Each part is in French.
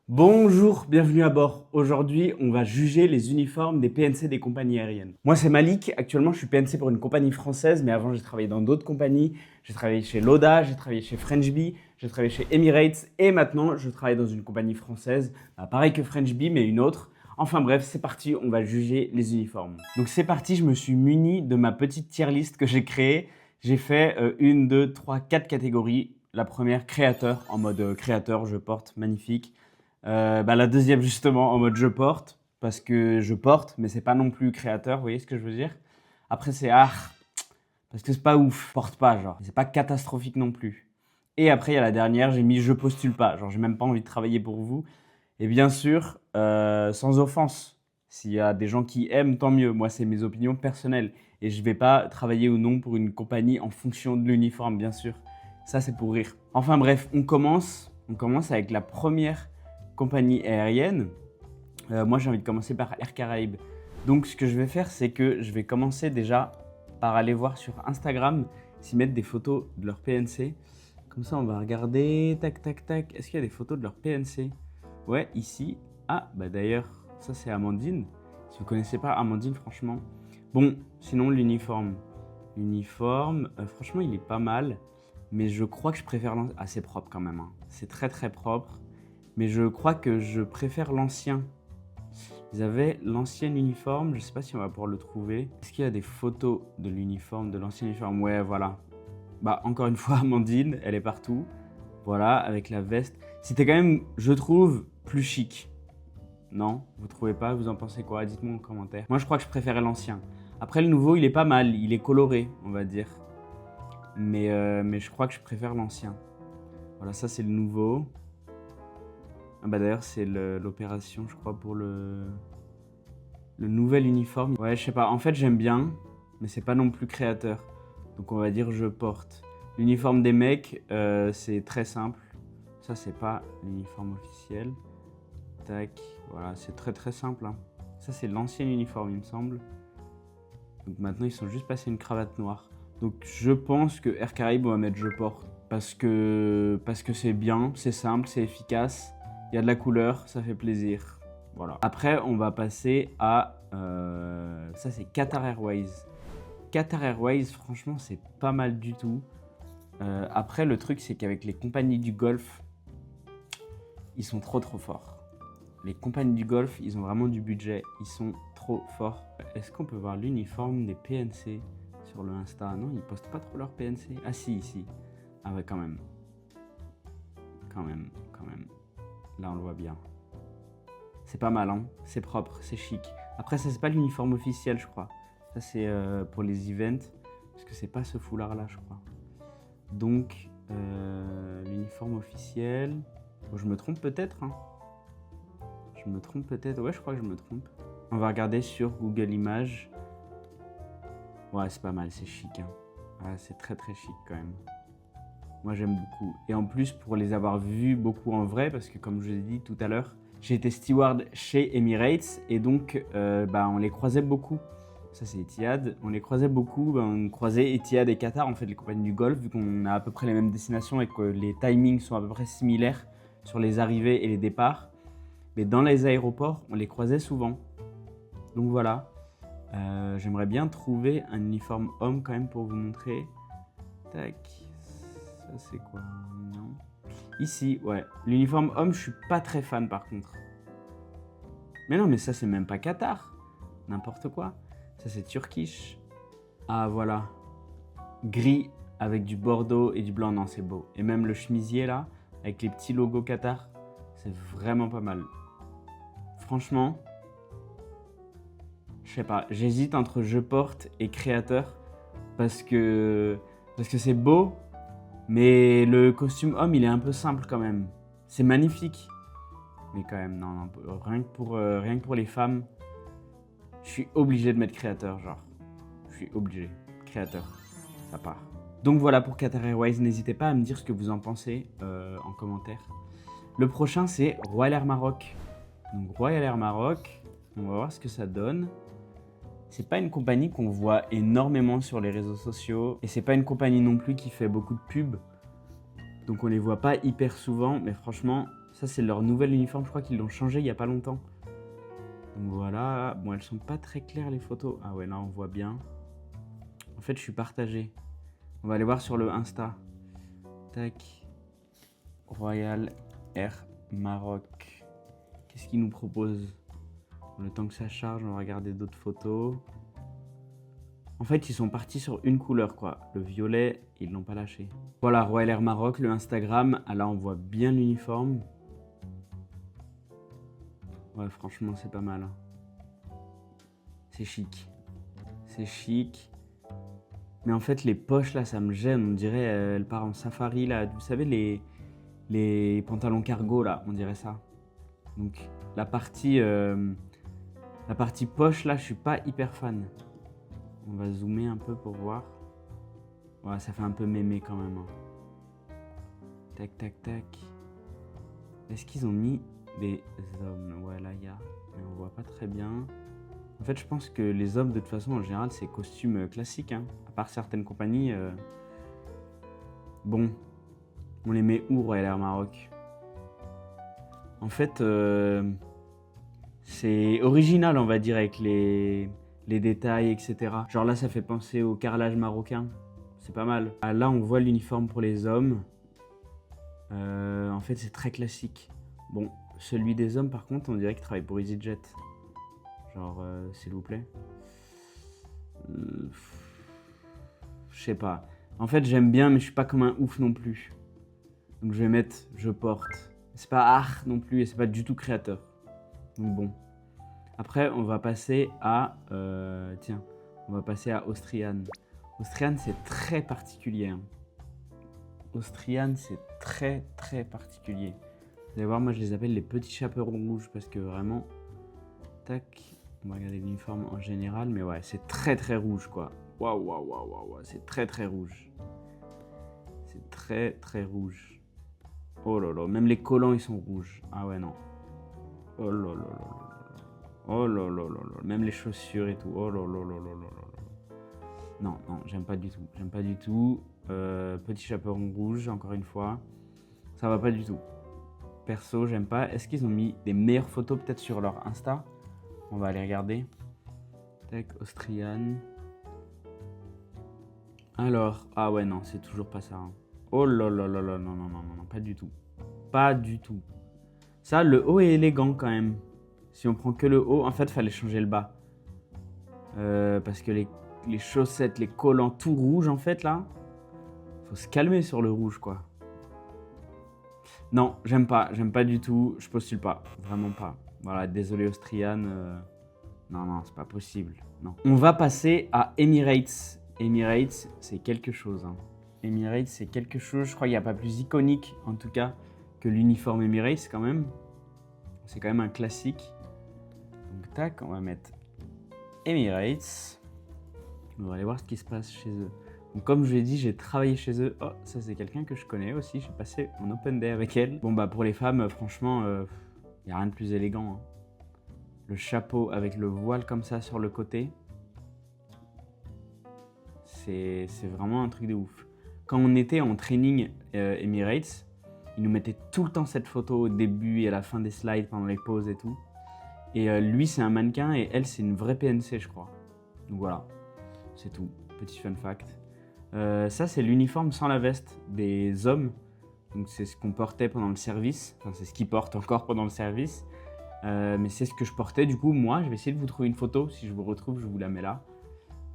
Bonjour, bienvenue à bord. Aujourd'hui, on va juger les uniformes des PNC des compagnies aériennes. Moi, c'est Malik. Actuellement, je suis PNC pour une compagnie française, mais avant, j'ai travaillé dans d'autres compagnies. J'ai travaillé chez Loda, j'ai travaillé chez French Bee, j'ai travaillé chez Emirates et maintenant, je travaille dans une compagnie française, pareil que French Bee, mais une autre. Enfin bref, c'est parti, on va juger les uniformes. Donc c'est parti, je me suis muni de ma petite tier list que j'ai créée. J'ai fait 1, 2, 3, 4 catégories. La première, créateur, en mode créateur, je porte, magnifique. La deuxième, justement, en mode je porte, parce que je porte, mais c'est pas non plus créateur, vous voyez ce que je veux dire? Après, c'est art, parce que c'est pas ouf, porte pas, genre. C'est pas catastrophique non plus. Et après, il y a la dernière, j'ai mis je postule pas, genre j'ai même pas envie de travailler pour vous. Et bien sûr, sans offense, s'il y a des gens qui aiment, tant mieux. Moi, c'est mes opinions personnelles. Et je vais pas travailler ou non pour une compagnie en fonction de l'uniforme, bien sûr. Ça, c'est pour rire. Enfin bref, on commence avec la première compagnie aérienne. Moi, j'ai envie de commencer par Air Caraïbes. Donc, ce que je vais faire, c'est que je vais commencer déjà par aller voir sur Instagram s'ils mettent des photos de leur PNC. Comme ça, on va regarder. Tac, tac, tac. Est-ce qu'il y a des photos de leur PNC? Ouais, ici. Ah, bah d'ailleurs, ça c'est Amandine. Si vous connaissez pas Amandine, franchement. Bon, sinon l'uniforme. L'uniforme, franchement, il est pas mal. Mais je crois que je préfère l'ancien. Ah, c'est propre quand même, hein. C'est très très propre. Mais je crois que je préfère l'ancien. Ils avaient l'ancien uniforme, je sais pas si on va pouvoir le trouver. Est-ce qu'il y a des photos de l'uniforme, de l'ancien uniforme? Ouais, voilà. Bah, encore une fois, Amandine, elle est partout. Voilà, avec la veste. C'était quand même, je trouve, plus chic. Non? Vous trouvez pas? Vous en pensez quoi? Dites-moi en commentaire. Moi, je crois que je préférais l'ancien. Après, le nouveau, il est pas mal. Il est coloré, on va dire. Mais je crois que je préfère l'ancien. Voilà, ça, c'est le nouveau. Ah bah d'ailleurs, c'est l'opération, je crois, pour le nouvel uniforme. Ouais, je sais pas. En fait, j'aime bien, mais c'est pas non plus créateur. Donc, on va dire je porte. L'uniforme des mecs, c'est très simple. Ça, c'est pas l'uniforme officiel. Tac, voilà, c'est très très simple, hein. Ça, c'est l'ancien uniforme, il me semble. Donc maintenant, ils sont juste passés une cravate noire. Donc je pense que Air Caraïbes, on va mettre je porte. Parce que c'est bien, c'est simple, c'est efficace. Il y a de la couleur, ça fait plaisir. Voilà. Après, on va passer à... ça, c'est Qatar Airways. Qatar Airways, franchement, c'est pas mal du tout. Après, le truc, c'est qu'avec les compagnies du Golfe, ils sont trop trop forts. Les compagnies du Golfe, ils ont vraiment du budget. Ils sont trop forts. Est-ce qu'on peut voir l'uniforme des PNC sur le Insta? Non, ils postent pas trop leur PNC. Ah si, ici. Ah ouais, quand même. Quand même, quand même. Là, on le voit bien. C'est pas mal, hein. C'est propre, c'est chic. Après, ça, c'est pas l'uniforme officiel, je crois. Ça, c'est pour les events. Parce que c'est pas ce foulard-là, je crois. Donc, l'uniforme officiel... Bon, je me trompe peut-être, hein. Je me trompe peut-être. Ouais, je crois que je me trompe. On va regarder sur Google Images. Ouais, c'est pas mal, c'est chic, hein. Ouais, c'est très très chic quand même. Moi, j'aime beaucoup. Et en plus, pour les avoir vus beaucoup en vrai, parce que comme je vous ai dit tout à l'heure, j'ai été steward chez Emirates et donc on les croisait beaucoup. Ça, c'est Etihad. On les croisait beaucoup. On croisait Etihad et Qatar, en fait, les compagnies du Golfe, vu qu'on a à peu près les mêmes destinations et que les timings sont à peu près similaires sur les arrivées et les départs. Mais dans les aéroports, on les croisait souvent. Donc voilà. J'aimerais bien trouver un uniforme homme quand même pour vous montrer. Tac. Ça c'est quoi? Non. Ici, ouais. L'uniforme homme, je suis pas très fan par contre. Mais non, mais ça c'est même pas Qatar. N'importe quoi. Ça c'est Turkish. Ah voilà. Gris avec du bordeaux et du blanc. Non, c'est beau. Et même le chemisier là, avec les petits logos Qatar, c'est vraiment pas mal. Franchement, je sais pas, j'hésite entre je porte et créateur parce que c'est beau, mais le costume homme il est un peu simple quand même. C'est magnifique, mais quand même non, rien que pour les femmes, je suis obligé de mettre créateur, genre. Je suis obligé, créateur, ça part. Donc voilà pour Qatar Airways, n'hésitez pas à me dire ce que vous en pensez en commentaire. Le prochain c'est Royal Air Maroc. Donc Royal Air Maroc, on va voir ce que ça donne. C'est pas une compagnie qu'on voit énormément sur les réseaux sociaux et c'est pas une compagnie non plus qui fait beaucoup de pubs. Donc on les voit pas hyper souvent, mais franchement, Ça, c'est leur nouvel uniforme. Je crois qu'ils l'ont changé il n'y a pas longtemps. Donc voilà. Bon, elles sont pas très claires, les photos. Ah ouais, là, on voit bien. En fait, je suis partagé. On va aller voir sur le Insta. Tac. Royal Air Maroc. Qu'est-ce qu'ils nous proposent? Le temps que ça charge, on va regarder d'autres photos. En fait, ils sont partis sur une couleur, quoi. Le violet, ils l'ont pas lâché. Voilà, Royal Air Maroc, le Instagram. Ah, là, on voit bien l'uniforme. Ouais, franchement, c'est pas mal. C'est chic. C'est chic. Mais en fait, les poches, là, ça me gêne. On dirait, elle part en safari, là. Vous savez, les pantalons cargo, là, on dirait ça. Donc, la partie poche, là, je suis pas hyper fan. On va zoomer un peu pour voir. Ouais, ça fait un peu mémé quand même. Tac, tac, tac. Est-ce qu'ils ont mis des hommes? Ouais, là, il y a. Mais on voit pas très bien. En fait, je pense que les hommes, de toute façon, en général, c'est costumes classiques. Hein. À part certaines compagnies. Bon. On les met où, Royal Air Maroc? En fait, c'est original, on va dire, avec les détails, etc. Genre là, ça fait penser au carrelage marocain. C'est pas mal. Ah, là, on voit l'uniforme pour les hommes. En fait, c'est très classique. Bon, celui des hommes, par contre, on dirait qu'il travaille pour EasyJet. Genre, s'il vous plaît. Je sais pas. En fait, j'aime bien, mais je suis pas comme un ouf non plus. Donc, je vais mettre je porte. C'est pas art non plus et c'est pas du tout créateur. Donc, bon. Après, on va passer à... tiens, on va passer à Austrian. Austrian, c'est très particulier. Hein. Austrian, c'est très, très particulier. Vous allez voir, moi, je les appelle les petits chaperons rouges parce que vraiment... Tac, on va regarder l'uniforme en général, mais ouais, c'est très, très rouge, quoi. Waouh, waouh, waouh, waouh, c'est très, très rouge. C'est très, très rouge. Oh là là, même les collants, ils sont rouges. Ah ouais, non. Oh là là là là. Oh là là là là. Même les chaussures et tout. Oh là là là là là là. Non, non, j'aime pas du tout. J'aime pas du tout. Petit chaperon rouge, encore une fois. Ça va pas du tout. Perso, j'aime pas. Est-ce qu'ils ont mis des meilleures photos peut-être sur leur Insta? On va aller regarder. Tac, Austrian. Alors, ah ouais, non, c'est toujours pas ça. Hein. Oh là là là là, non, non, non, non, non, pas du tout. Pas du tout. Ça, le haut est élégant quand même. Si on prend que le haut, en fait, il fallait changer le bas. Parce que les chaussettes, les collants tout rouges, en fait, là, faut se calmer sur le rouge, quoi. Non, j'aime pas du tout. Je postule pas, vraiment pas. Voilà, désolé Austrian. Non, non, c'est pas possible. Non. On va passer à Emirates. Emirates, c'est quelque chose. Hein. Emirates, c'est quelque chose. Je crois qu'il n'y a pas plus iconique, en tout cas, que l'uniforme Emirates, quand même. C'est quand même un classique. Donc, tac, on va mettre Emirates. On va aller voir ce qui se passe chez eux. Donc, comme je l'ai dit, j'ai travaillé chez eux. Oh, ça, c'est quelqu'un que je connais aussi. J'ai passé en open day avec elle. Bon, bah, pour les femmes, franchement, il n'y a rien de plus élégant. Hein. Le chapeau avec le voile comme ça sur le côté. C'est vraiment un truc de ouf. Quand on était en training Emirates, ils nous mettaient tout le temps cette photo au début et à la fin des slides, pendant les pauses et tout. Et lui, c'est un mannequin et elle, c'est une vraie PNC, je crois. Donc voilà, c'est tout. Petit fun fact. Ça, c'est l'uniforme sans la veste des hommes. Donc c'est ce qu'on portait pendant le service. Enfin, c'est ce qu'ils portent encore pendant le service. Mais c'est ce que je portais. Du coup, moi, je vais essayer de vous trouver une photo. Si je vous retrouve, je vous la mets là.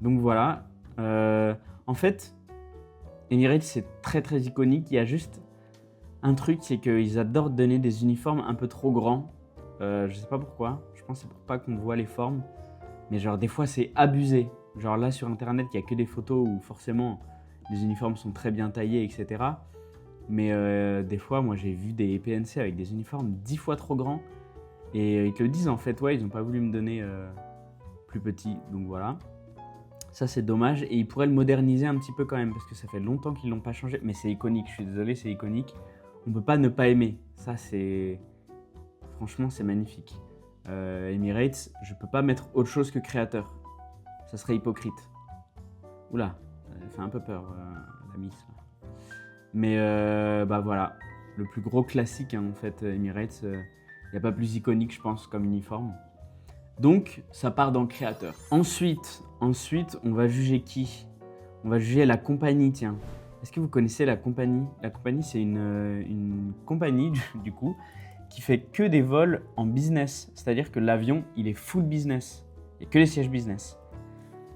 Donc voilà. En fait, Emirates, c'est très très iconique. Il y a juste un truc, c'est qu'ils adorent donner des uniformes un peu trop grands. Je sais pas pourquoi. Je pense que c'est pour pas qu'on voit les formes. Mais genre, des fois, c'est abusé. Genre là, sur Internet, il n'y a que des photos où forcément les uniformes sont très bien taillés, etc. Mais des fois, moi, j'ai vu des PNC avec des uniformes 10 fois trop grands. Et ils te le disent en fait, ouais, ils n'ont pas voulu me donner plus petit. Donc voilà. Ça, c'est dommage. Et ils pourraient le moderniser un petit peu quand même, parce que ça fait longtemps qu'ils ne l'ont pas changé. Mais c'est iconique, je suis désolé, c'est iconique. On ne peut pas ne pas aimer. Ça, c'est... Franchement, c'est magnifique. Emirates, je ne peux pas mettre autre chose que créateur. Ça serait hypocrite. Oula, ça fait un peu peur, la miss. Mais bah voilà. le plus gros classique hein, en fait, Emirates. Il n'y a pas plus iconique, je pense, comme uniforme. Donc, ça part dans le créateur. Ensuite, on va juger qui? On va juger la compagnie, tiens. Est-ce que vous connaissez la compagnie? La compagnie, c'est une compagnie, du coup, qui fait que des vols en business. C'est-à-dire que l'avion, il est full business. Il n'y a que les sièges business.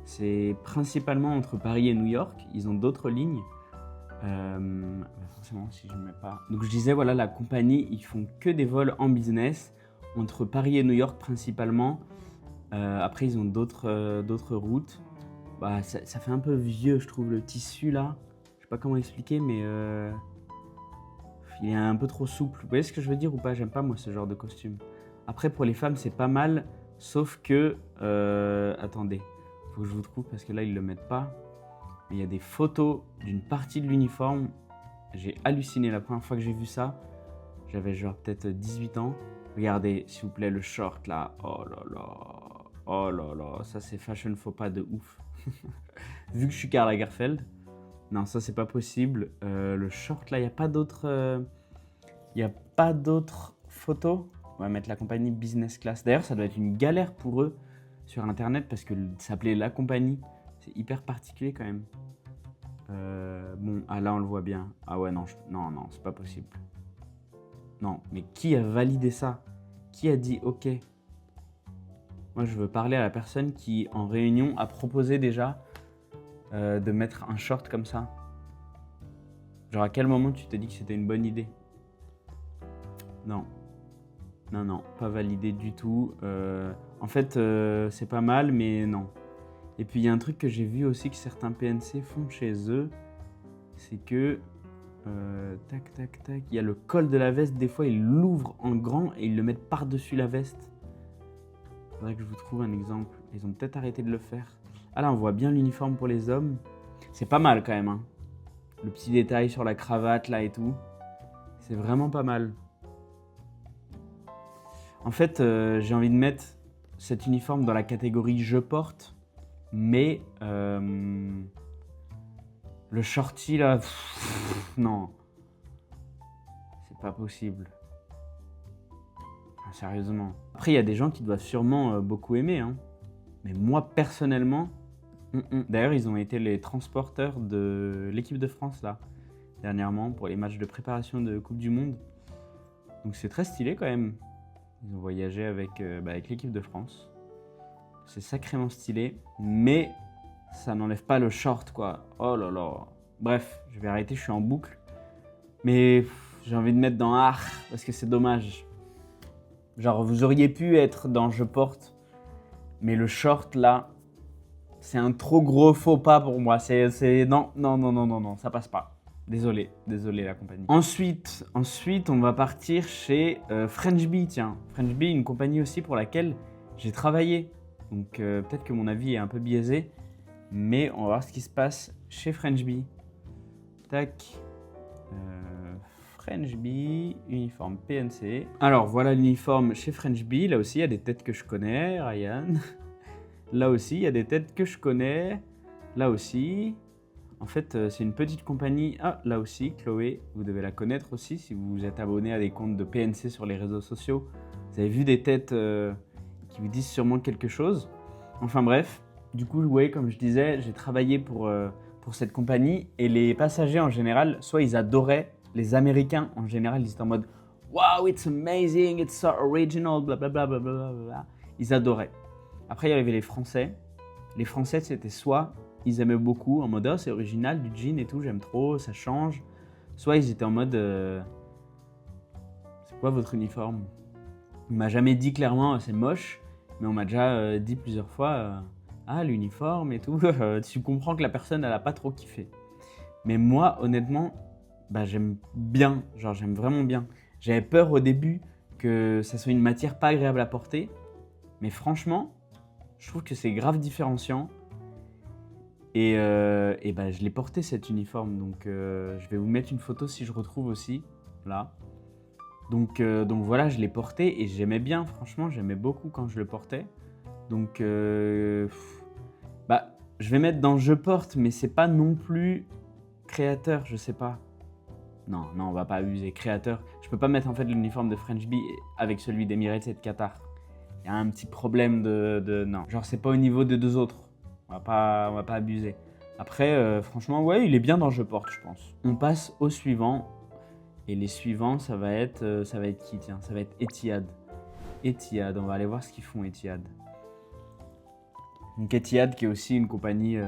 C'est principalement entre Paris et New York. Ils ont d'autres lignes. Forcément, si je ne mets pas. Donc, je disais, voilà, la compagnie, ils font que des vols en business entre Paris et New York principalement. Après, ils ont d'autres routes. Bah, ça fait un peu vieux, je trouve, le tissu là. Je sais pas comment expliquer, mais il est un peu trop souple. Vous voyez ce que je veux dire ou pas? J'aime pas moi ce genre de costume. Après, pour les femmes, c'est pas mal, sauf que... attendez, faut que je vous trouve parce que là, ils le mettent pas. Mais il y a des photos d'une partie de l'uniforme. J'ai halluciné la première fois que j'ai vu ça. J'avais genre peut-être 18 ans. Regardez, s'il vous plaît, le short là. Oh là là. Oh là là. Ça, c'est fashion faux pas de ouf. Vu que je suis Karl Lagerfeld. Non, ça, c'est pas possible. Le short là, il n'y a pas d'autres. Il n'y a pas d'autres photos. On va mettre la compagnie business class. D'ailleurs, ça doit être une galère pour eux sur internet parce que s'appeler la compagnie, c'est hyper particulier quand même. Bon, ah là, on le voit bien. Ah ouais, non, non, c'est pas possible. Non, mais qui a validé ça? Qui a dit OK? Moi, je veux parler à la personne qui, en réunion, a proposé déjà de mettre un short comme ça. Genre, à quel moment tu t'es dit que c'était une bonne idée? Non. Non, pas validé du tout. En fait, c'est pas mal, mais non. Et puis, il y a un truc que j'ai vu aussi que certains PNC font chez eux. C'est que... tac, tac, tac. Il y a le col de la veste. Des fois, ils l'ouvrent en grand et ils le mettent par-dessus la veste. Faudrait que je vous trouve un exemple. Ils ont peut-être arrêté de le faire. Ah là, on voit bien l'uniforme pour les hommes. C'est pas mal quand même. Hein. Le petit détail sur la cravate là et tout. C'est vraiment pas mal. En fait, j'ai envie de mettre cet uniforme dans la catégorie je porte. Mais le shorty là, non. C'est pas possible. Sérieusement. Après, il y a des gens qui doivent sûrement beaucoup aimer. Hein. Mais moi, personnellement... D'ailleurs, ils ont été les transporteurs de l'équipe de France, là, dernièrement, pour les matchs de préparation de Coupe du Monde. Donc, c'est très stylé, quand même. Ils ont voyagé avec l'équipe de France. C'est sacrément stylé. Mais ça n'enlève pas le short, quoi. Oh là là. Bref, je vais arrêter, je suis en boucle. Mais j'ai envie de mettre dans art, parce que c'est dommage. Genre, vous auriez pu être dans je porte, mais le short, là, c'est un trop gros faux pas pour moi. Non, ça passe pas. Désolé la compagnie. Ensuite, on va partir chez French Bee, tiens. French Bee, une compagnie aussi pour laquelle j'ai travaillé. Donc, peut-être que mon avis est un peu biaisé, mais on va voir ce qui se passe chez French Bee. Tac. French Bee, uniforme PNC. Alors voilà l'uniforme chez French Bee. Là aussi, il y a des têtes que je connais, Ryan. Là aussi, il y a des têtes que je connais. Là aussi. En fait, c'est une petite compagnie. Ah, là aussi, Chloé, vous devez la connaître aussi si vous êtes abonné à des comptes de PNC sur les réseaux sociaux. Vous avez vu des têtes qui vous disent sûrement quelque chose. Enfin bref, du coup, ouais, comme je disais, j'ai travaillé pour cette compagnie et les passagers en général, soit ils adoraient, les Américains en général, ils étaient en mode « Wow, it's amazing, it's so original, blablabla, blablabla ». Ils adoraient. Après, il y avait les Français. Les Français, c'était soit ils aimaient beaucoup, en mode « Oh, c'est original, du jean et tout, j'aime trop, ça change ». Soit ils étaient en mode c'est quoi votre uniforme ?» On m'a jamais dit clairement « C'est moche », mais on m'a déjà dit plusieurs fois ah, l'uniforme et tout. Tu comprends que la personne, elle a pas trop kiffé. Mais moi, honnêtement, j'aime bien. Genre, j'aime vraiment bien. J'avais peur au début que ça soit une matière pas agréable à porter. Mais franchement, je trouve que c'est grave différenciant. Et je l'ai porté cet uniforme. Donc, je vais vous mettre une photo si je retrouve aussi. Là. Donc voilà, je l'ai porté et j'aimais bien. Franchement, j'aimais beaucoup quand je le portais. Donc, je vais mettre dans je porte, mais c'est pas non plus créateur, je sais pas. Non, non, on va pas abuser. Créateur, je peux pas mettre en fait l'uniforme de French Bee avec celui d'Emirates et de Qatar. Il y a un petit problème non. Genre, c'est pas au niveau des deux autres. On va pas abuser. Après, franchement, ouais, il est bien dans Je porte, je pense. On passe au suivant. Et les suivants, ça va être qui, tiens? Ça va être Etihad. Etihad, on va aller voir ce qu'ils font, Etihad. Donc Etihad, qui est aussi une compagnie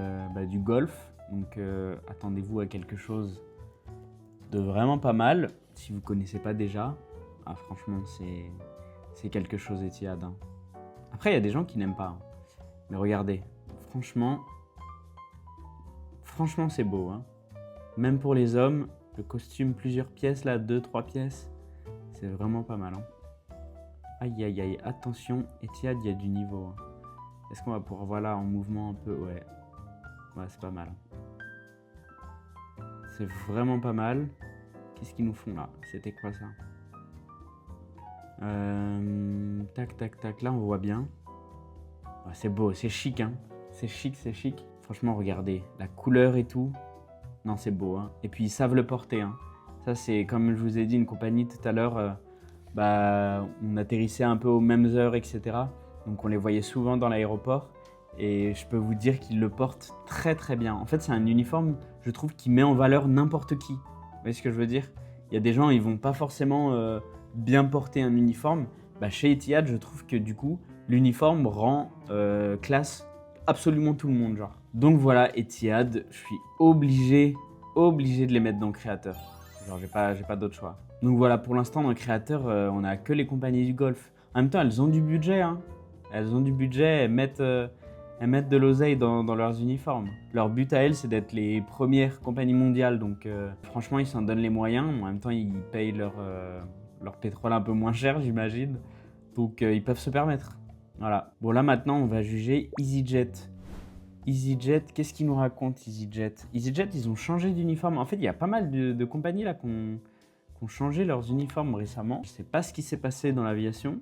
du Golfe. Donc attendez-vous à quelque chose de vraiment pas mal. Si vous connaissez pas déjà, ah, franchement, c'est quelque chose, Etihad. Hein. Après, il y a des gens qui n'aiment pas. Hein. Mais regardez, franchement, c'est beau. Hein. Même pour les hommes, le costume, plusieurs pièces, là, 2-3 pièces, c'est vraiment pas mal. Hein. Aïe, aïe, aïe, attention, Etihad, il y a du niveau. Hein. Est-ce qu'on va pouvoir voir là en mouvement un peu? Ouais, c'est pas mal. C'est vraiment pas mal. Qu'est-ce qu'ils nous font là? C'était quoi ça? Tac, tac, tac, là on voit bien. Ouais, c'est beau, c'est chic, hein. C'est chic, c'est chic. Franchement, regardez, la couleur et tout. Non, c'est beau, hein. Et puis ils savent le porter, hein. Ça, c'est comme je vous ai dit, une compagnie tout à l'heure, on atterrissait un peu aux mêmes heures, etc. Donc on les voyait souvent dans l'aéroport. Et je peux vous dire qu'ils le portent très très bien. En fait, c'est un uniforme, je trouve, qui met en valeur n'importe qui. Vous voyez ce que je veux dire? Il y a des gens, ils vont pas forcément bien porter un uniforme. Chez Etihad, je trouve que du coup, l'uniforme rend classe absolument tout le monde, genre. Donc voilà, Etihad, je suis obligé de les mettre dans le créateur. Genre, j'ai pas d'autre choix. Donc voilà, pour l'instant, dans le créateur, on a que les compagnies du Golfe. En même temps, elles ont du budget, hein. Elles ont du budget, elles mettent de l'oseille dans leurs uniformes. Leur but à elles, c'est d'être les premières compagnies mondiales. Donc franchement, ils s'en donnent les moyens. En même temps, ils payent leur pétrole un peu moins cher, j'imagine. Donc ils peuvent se permettre. Voilà. Bon, là maintenant, on va juger EasyJet. EasyJet, qu'est-ce qu'ils nous racontent, EasyJet? EasyJet, ils ont changé d'uniforme. En fait, il y a pas mal de compagnies là qui ont changé leurs uniformes récemment. Je sais pas ce qui s'est passé dans l'aviation.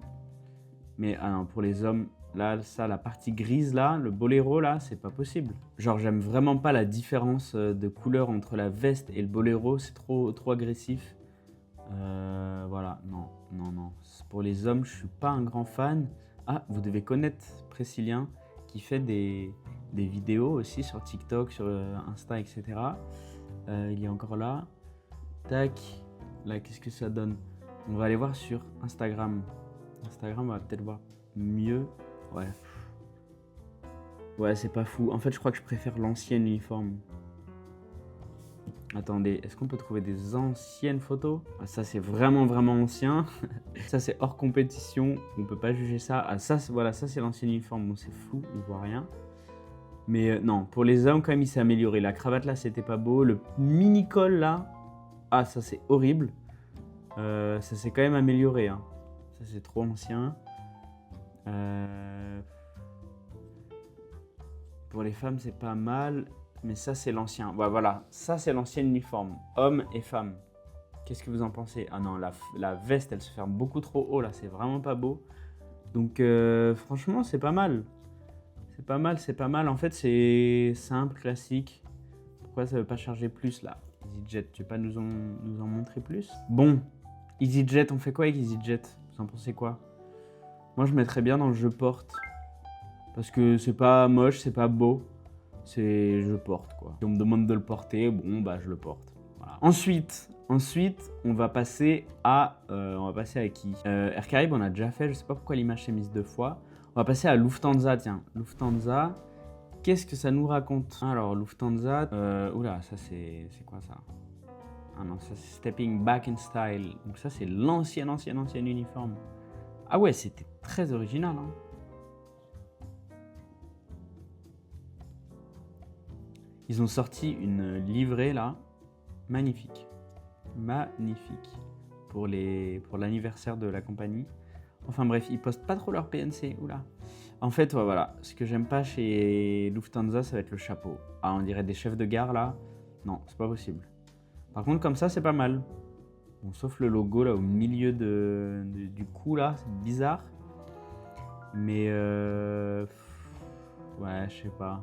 Mais non, pour les hommes, là, ça, la partie grise, là, le boléro, là, c'est pas possible. Genre, j'aime vraiment pas la différence de couleur entre la veste et le boléro. C'est trop agressif. Voilà, non. Pour les hommes, je suis pas un grand fan. Ah, vous devez connaître Précilien, qui fait des vidéos aussi sur TikTok, sur Insta, etc. Il est encore là. Tac. Là, qu'est-ce que ça donne? On va aller voir sur Instagram. Instagram, on va peut-être voir mieux. Ouais, c'est pas fou. En fait, je crois que je préfère l'ancien uniforme. Attendez, est-ce qu'on peut trouver des anciennes photos? Ah, ça, c'est vraiment ancien. Ça, c'est hors compétition. On peut pas juger ça. Ah, ça, voilà, ça, c'est l'ancien uniforme. Bon, c'est flou, on voit rien. Mais non, pour les hommes, quand même, il s'est amélioré. La cravate, là, c'était pas beau. Le mini-col, là, ah, ça, c'est horrible. Ça s'est quand même amélioré, hein. Ça, c'est trop ancien. Pour les femmes, c'est pas mal. Mais ça, c'est l'ancien. Ouais, voilà. Ça, c'est l'ancien uniforme. Hommes et femmes. Qu'est-ce que vous en pensez? Ah non, la veste, elle se ferme beaucoup trop haut, là. C'est vraiment pas beau. Donc, franchement, c'est pas mal. C'est pas mal. En fait, c'est simple, classique. Pourquoi ça veut pas charger plus, là? EasyJet, tu veux pas nous en montrer plus? Bon, EasyJet, on fait quoi avec EasyJet? Vous en pensez quoi? Moi, je mettrais bien dans le je porte. Parce que c'est pas moche, c'est pas beau. C'est je porte, quoi. Si on me demande de le porter, bon, je le porte. Voilà. Ensuite, on va passer à qui? Air Caraïbes, on a déjà fait. Je sais pas pourquoi l'image s'est mise 2 fois. On va passer à Lufthansa, tiens. Lufthansa, qu'est-ce que ça nous raconte? Alors, Lufthansa, oula, ça c'est quoi ça? Ah non, ça c'est Stepping Back in Style. Donc ça, c'est l'ancien uniforme. Ah ouais, c'était très original, hein. Ils ont sorti une livrée là, magnifique, pour l'anniversaire de la compagnie. Enfin bref, ils postent pas trop leur PNC, oula. En fait, ouais, voilà, ce que j'aime pas chez Lufthansa, ça va être le chapeau. Ah, on dirait des chefs de gare là. Non, c'est pas possible. Par contre, comme ça, c'est pas mal. Bon, sauf le logo là au milieu du cou là, c'est bizarre. Mais ouais, je sais pas.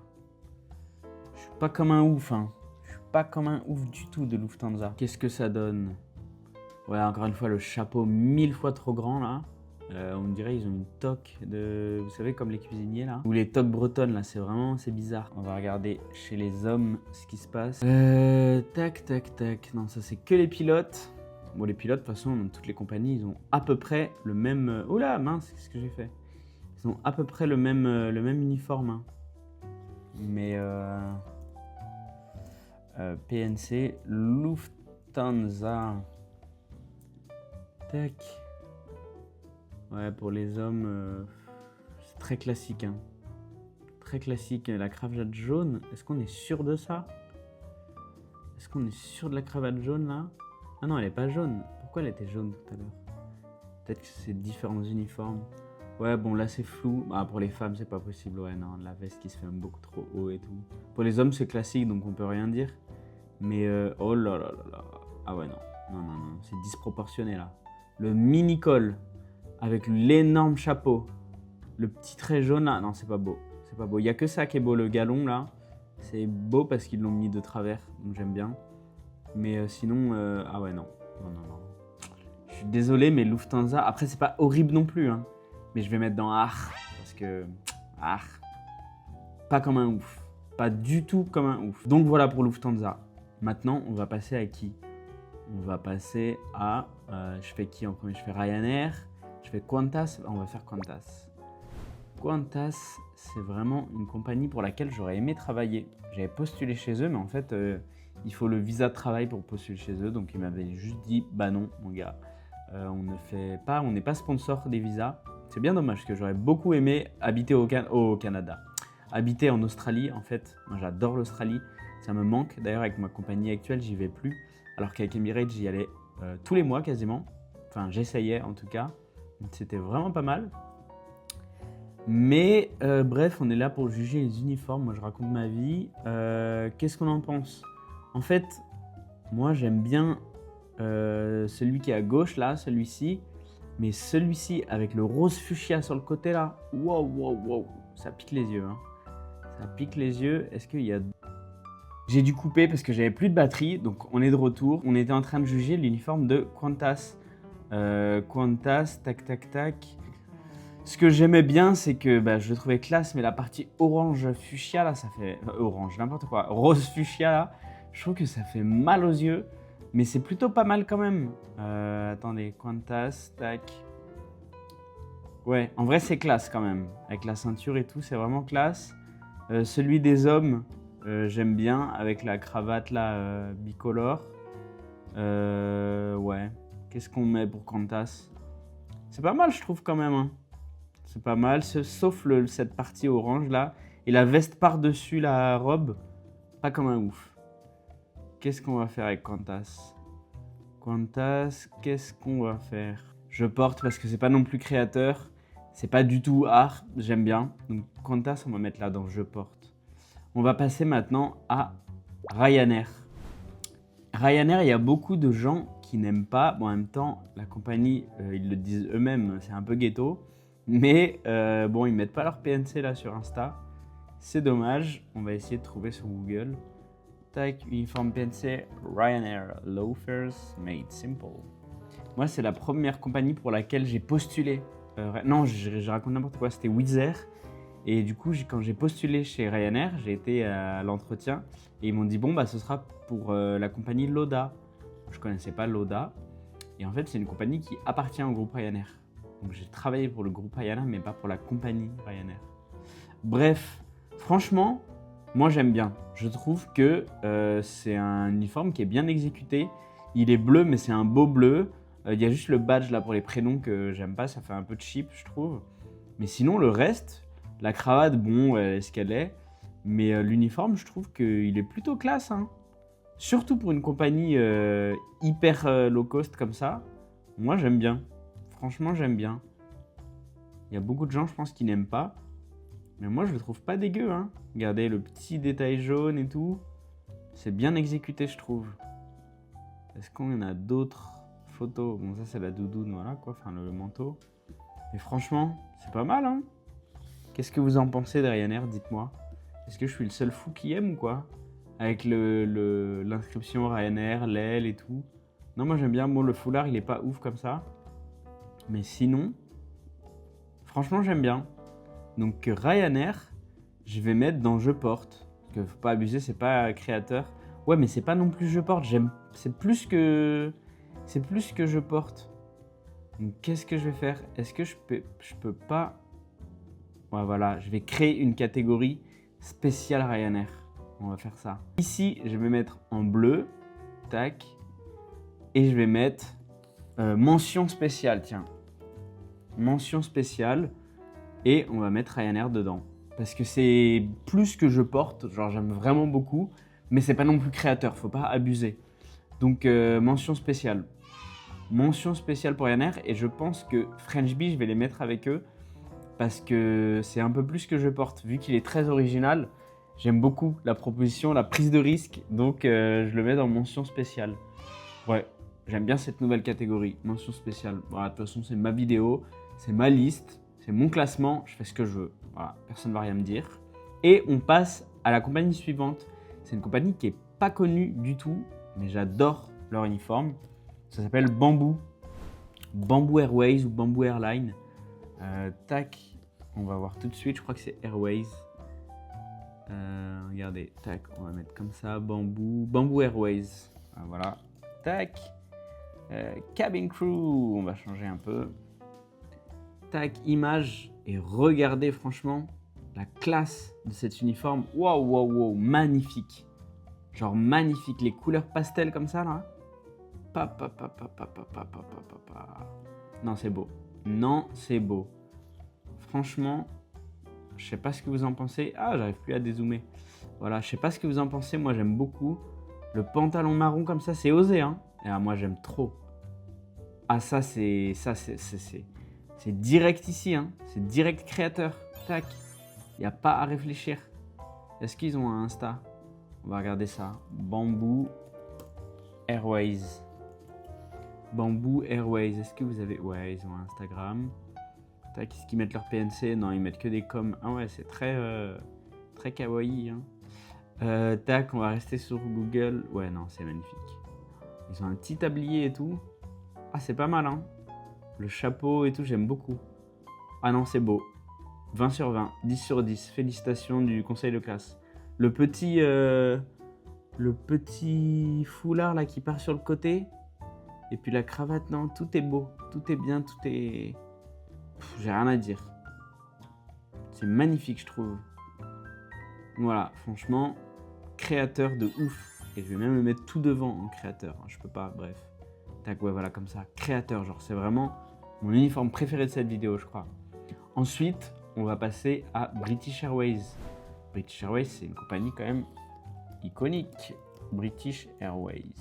Je suis pas comme un ouf, hein. Je suis pas comme un ouf du tout de Lufthansa. Qu'est-ce que ça donne? Ouais, encore une fois, le chapeau 1000 fois trop grand là. On dirait ils ont une toque de... Vous savez, comme les cuisiniers là. Ou les toques bretonnes là, c'est bizarre. On va regarder chez les hommes ce qui se passe. Tac, tac, tac. Non, ça c'est que les pilotes. Bon, les pilotes, de toute façon, dans toutes les compagnies, ils ont à peu près le même... Oh là, mince, qu'est-ce que j'ai fait? Ils ont à peu près le même uniforme. Hein. Mais... PNC, Lufthansa. Tac. Ouais, pour les hommes, c'est très classique. Hein. Très classique. La cravate jaune, est-ce qu'on est sûr de ça? Est-ce qu'on est sûr de la cravate jaune là? Ah non, elle est pas jaune. Pourquoi elle était jaune tout à l'heure? Peut-être que c'est différents uniformes. Ouais, bon, là c'est flou. Ah, pour les femmes, c'est pas possible. Ouais, non, la veste qui se fait beaucoup trop haut et tout. Pour les hommes, c'est classique, donc on peut rien dire. Mais, oh là là là là. Ah ouais, non. Non, non, non, c'est disproportionné là. Le mini-col avec l'énorme chapeau. Le petit trait jaune là. Non, c'est pas beau. C'est pas beau. Il y a que ça qui est beau, le galon là. C'est beau parce qu'ils l'ont mis de travers, donc j'aime bien. Mais sinon, ah ouais, non. Non, non, non. Je suis désolé, mais Lufthansa, après, c'est pas horrible non plus. Hein. Mais je vais mettre dans Ach, parce que... Ach, pas comme un ouf. Pas du tout comme un ouf. Donc voilà pour Lufthansa. Maintenant, on va passer à qui? On va passer à... je fais qui en premier? Je fais Ryanair. Je fais Qantas. On va faire Qantas. Qantas, c'est vraiment une compagnie pour laquelle j'aurais aimé travailler. J'avais postulé chez eux, mais en fait, il faut le visa de travail pour postuler chez eux. Donc, ils m'avaient juste dit, bah non, mon gars, on n'est pas sponsor des visas. C'est bien dommage, parce que j'aurais beaucoup aimé habiter au Canada. Habiter en Australie, en fait, moi j'adore l'Australie. Ça me manque. D'ailleurs, avec ma compagnie actuelle, j'y vais plus. Alors qu'avec Emirates, j'y allais tous les mois quasiment. Enfin, j'essayais en tout cas. C'était vraiment pas mal. Mais bref, on est là pour juger les uniformes. Moi, je raconte ma vie. Qu'est-ce qu'on en pense? En fait, moi, j'aime bien celui qui est à gauche, là, celui-ci. Mais celui-ci, avec le rose fuchsia sur le côté, là, wow, wow, wow, ça pique les yeux. Hein. Ça pique les yeux. Est-ce qu'il y a... J'ai dû couper parce que j'avais plus de batterie. Donc, on est de retour. On était en train de juger l'uniforme de Qantas. Qantas, tac, tac, tac. Ce que j'aimais bien, c'est que je le trouvais classe, mais la partie orange fuchsia, là, ça fait... orange, n'importe quoi. Rose fuchsia, là, je trouve que ça fait mal aux yeux. Mais c'est plutôt pas mal quand même. Attendez, Qantas, tac. Ouais, en vrai, c'est classe quand même. Avec la ceinture et tout, c'est vraiment classe. Celui des hommes, j'aime bien, avec la cravate, là, bicolore. Ouais. Qu'est-ce qu'on met pour Qantas? C'est pas mal, je trouve, quand même. Hein. C'est pas mal, sauf cette partie orange là. Et la veste par-dessus la robe, pas comme un ouf. Qu'est-ce qu'on va faire avec Qantas? Qantas, qu'est-ce qu'on va faire? Je porte parce que c'est pas non plus créateur. C'est pas du tout art, j'aime bien. Donc Qantas, on va mettre là dans je porte. On va passer maintenant à Ryanair. Ryanair, il y a beaucoup de gens qui n'aiment pas. Bon, en même temps, la compagnie, ils le disent eux-mêmes, c'est un peu ghetto. Mais bon, ils mettent pas leur PNC là sur Insta. C'est dommage. On va essayer de trouver sur Google. Tac, uniforme PNC, Ryanair, loafers made simple. Moi, c'est la première compagnie pour laquelle j'ai postulé. Non, je raconte n'importe quoi. C'était Wizz Air. Et du coup, quand j'ai postulé chez Ryanair, j'ai été à l'entretien. Et ils m'ont dit, bon, ce sera pour la compagnie Lauda. Je connaissais pas Lauda. Et en fait, c'est une compagnie qui appartient au groupe Ryanair. Donc j'ai travaillé pour le groupe Ryanair, mais pas pour la compagnie Ryanair. Bref, franchement, moi j'aime bien. Je trouve que c'est un uniforme qui est bien exécuté. Il est bleu, mais c'est un beau bleu. Il y a juste le badge là pour les prénoms que j'aime pas, ça fait un peu cheap, je trouve. Mais sinon, le reste, la cravate, bon, est ce qu'elle est. Mais l'uniforme, je trouve qu'il est plutôt classe. Hein. Surtout pour une compagnie hyper low cost comme ça. Moi, j'aime bien. Franchement, j'aime bien. Il y a beaucoup de gens, je pense, qui n'aiment pas. Mais moi, je le trouve pas dégueu. Hein. Regardez le petit détail jaune et tout. C'est bien exécuté, je trouve. Est-ce qu'on en a d'autres photos? Bon, ça, c'est la doudoune, voilà, quoi. Enfin, le manteau. Mais franchement, c'est pas mal, hein. Qu'est-ce que vous en pensez de Ryanair? Dites-moi. Est-ce que je suis le seul fou qui aime ou quoi? avec l'inscription Ryanair, l'aile et tout. Non, moi j'aime bien. Bon, le foulard, il est pas ouf comme ça. Mais sinon, franchement, j'aime bien. Donc Ryanair, je vais mettre dans je porte. Parce que faut pas abuser, c'est pas créateur. Ouais, mais c'est pas non plus je porte. C'est plus que je porte. Donc qu'est-ce que je vais faire? Est-ce que je peux pas... Ouais, voilà, je vais créer une catégorie spéciale Ryanair. On va faire ça. Ici, je vais mettre en bleu. Tac. Et je vais mettre mention spéciale, tiens. Mention spéciale. Et on va mettre Ryanair dedans. Parce que c'est plus que je porte. Genre, j'aime vraiment beaucoup. Mais c'est pas non plus créateur. Faut pas abuser. Donc, mention spéciale. Mention spéciale pour Ryanair. Et je pense que French Bee, je vais les mettre avec eux. Parce que c'est un peu plus que je porte. Vu qu'il est très original, j'aime beaucoup la proposition, la prise de risque. Donc, je le mets dans mention spéciale. Ouais, j'aime bien cette nouvelle catégorie, mention spéciale. Voilà, de toute façon, c'est ma vidéo, c'est ma liste, c'est mon classement, je fais ce que je veux. Voilà, personne ne va rien me dire. Et on passe à la compagnie suivante. C'est une compagnie qui n'est pas connue du tout, mais j'adore leur uniforme. Ça s'appelle Bamboo. Bamboo Airways ou Bamboo Airlines. Tac, on va voir tout de suite, je crois que c'est Airways. Regardez, tac, on va mettre comme ça, Bamboo Airways. Voilà, tac. Cabin Crew, on va changer un peu. Tac, image, et regardez franchement la classe de cet uniforme. Waouh, waouh, waouh, magnifique. Genre magnifique, les couleurs pastel comme ça là. Non, c'est beau. Non, c'est beau. Franchement, je sais pas ce que vous en pensez. Ah, j'arrive plus à dézoomer. Voilà, je sais pas ce que vous en pensez. Moi, j'aime beaucoup. Le pantalon marron comme ça, c'est osé, hein. Et moi, j'aime trop. Ah, c'est direct ici, hein. C'est direct créateur. Tac. Il n'y a pas à réfléchir. Est-ce qu'ils ont un Insta? On va regarder ça. Bamboo Airways. Bamboo Airways. Est-ce que vous avez... Ouais, ils ont un Instagram. Tac, est-ce qu'ils mettent leur PNC? Non, ils mettent que des coms. Ah ouais, c'est très kawaii. Hein. Tac, on va rester sur Google. Ouais, non, c'est magnifique. Ils ont un petit tablier et tout. Ah, c'est pas mal, hein. Le chapeau et tout, j'aime beaucoup. Ah non, c'est beau. 20 sur 20, 10 sur 10. Félicitations du conseil de classe. Le petit foulard là qui part sur le côté. Et puis la cravate, non, tout est beau. Tout est bien, tout est... J'ai rien à dire. C'est magnifique, je trouve. Voilà, franchement, créateur de ouf. Et je vais même me mettre tout devant en créateur. Je peux pas, bref. Tac, ouais, voilà, comme ça. Créateur, genre, c'est vraiment mon uniforme préféré de cette vidéo, je crois. Ensuite, on va passer à British Airways. British Airways, c'est une compagnie quand même iconique. British Airways.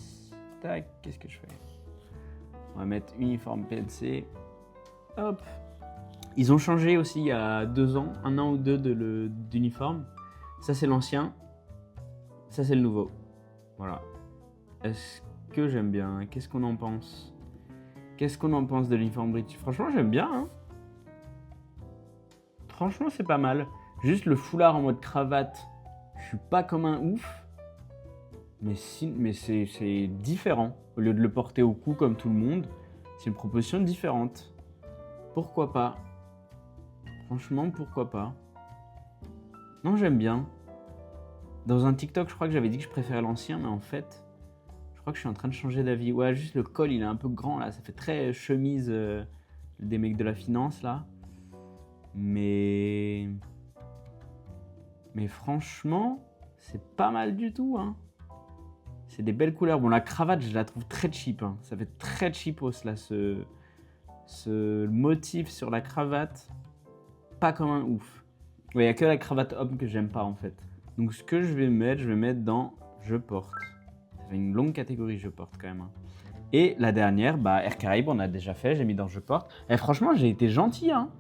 Tac, qu'est-ce que je fais? On va mettre uniforme PNC. Hop. Ils ont changé aussi il y a 2 ans, 1 an ou 2 d'uniforme. Ça, c'est l'ancien. Ça, c'est le nouveau. Voilà. Est-ce que j'aime bien? Qu'est-ce qu'on en pense? Qu'est-ce qu'on en pense de l'uniforme british? Franchement, j'aime bien. Hein. Franchement, c'est pas mal. Juste le foulard en mode cravate, je suis pas comme un ouf. Mais c'est différent. Au lieu de le porter au cou comme tout le monde, c'est une proposition différente. Pourquoi pas? Franchement, pourquoi pas? Non, j'aime bien. Dans un TikTok, je crois que j'avais dit que je préférais l'ancien, mais en fait, je crois que je suis en train de changer d'avis. Ouais, juste le col, il est un peu grand là. Ça fait très chemise des mecs de la finance là. Mais franchement, c'est pas mal du tout. Hein. C'est des belles couleurs. Bon, la cravate, je la trouve très cheap. Hein. Ça fait très cheapos là, ce motif sur la cravate. Pas comme un ouf. Il n'y a que la cravate homme que j'aime pas en fait. Donc ce que je vais mettre dans je porte. Ça fait une longue catégorie je porte quand même. Hein. Et la dernière, bah Air Caraïbes, on a déjà fait, j'ai mis dans je porte. Et franchement, j'ai été gentil. Hein.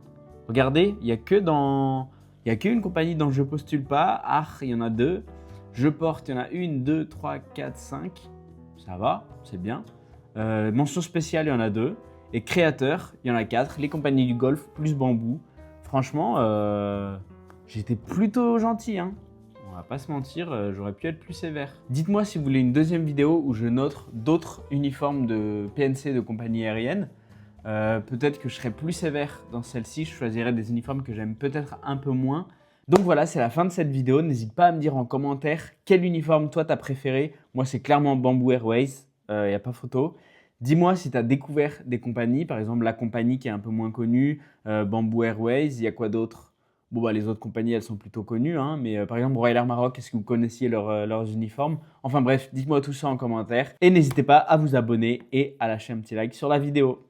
Regardez, il n'y a qu'une compagnie dont je postule pas. Ah, il y en a 2. Je porte, il y en a 1, 2, 3, 4, 5. Ça va, c'est bien. Mention spéciale, il y en a 2. Et créateur, il y en a 4. Les compagnies du Golfe plus Bamboo. Franchement, j'étais plutôt gentil. Hein. On va pas se mentir, j'aurais pu être plus sévère. Dites-moi si vous voulez une deuxième vidéo où je note d'autres uniformes de PNC de compagnie aérienne. Peut-être que je serai plus sévère dans celle-ci, je choisirai des uniformes que j'aime peut-être un peu moins. Donc voilà, c'est la fin de cette vidéo. N'hésite pas à me dire en commentaire quel uniforme toi t'as préféré. Moi, c'est clairement Bamboo Airways, il n'y a pas photo. Dis-moi si tu as découvert des compagnies, par exemple la compagnie qui est un peu moins connue, Bamboo Airways, il y a quoi d'autre? Bon, bah, les autres compagnies, elles sont plutôt connues, hein, mais par exemple Royal Air Maroc, est-ce que vous connaissiez leurs uniformes? Enfin bref, dites-moi tout ça en commentaire. Et n'hésitez pas à vous abonner et à lâcher un petit like sur la vidéo.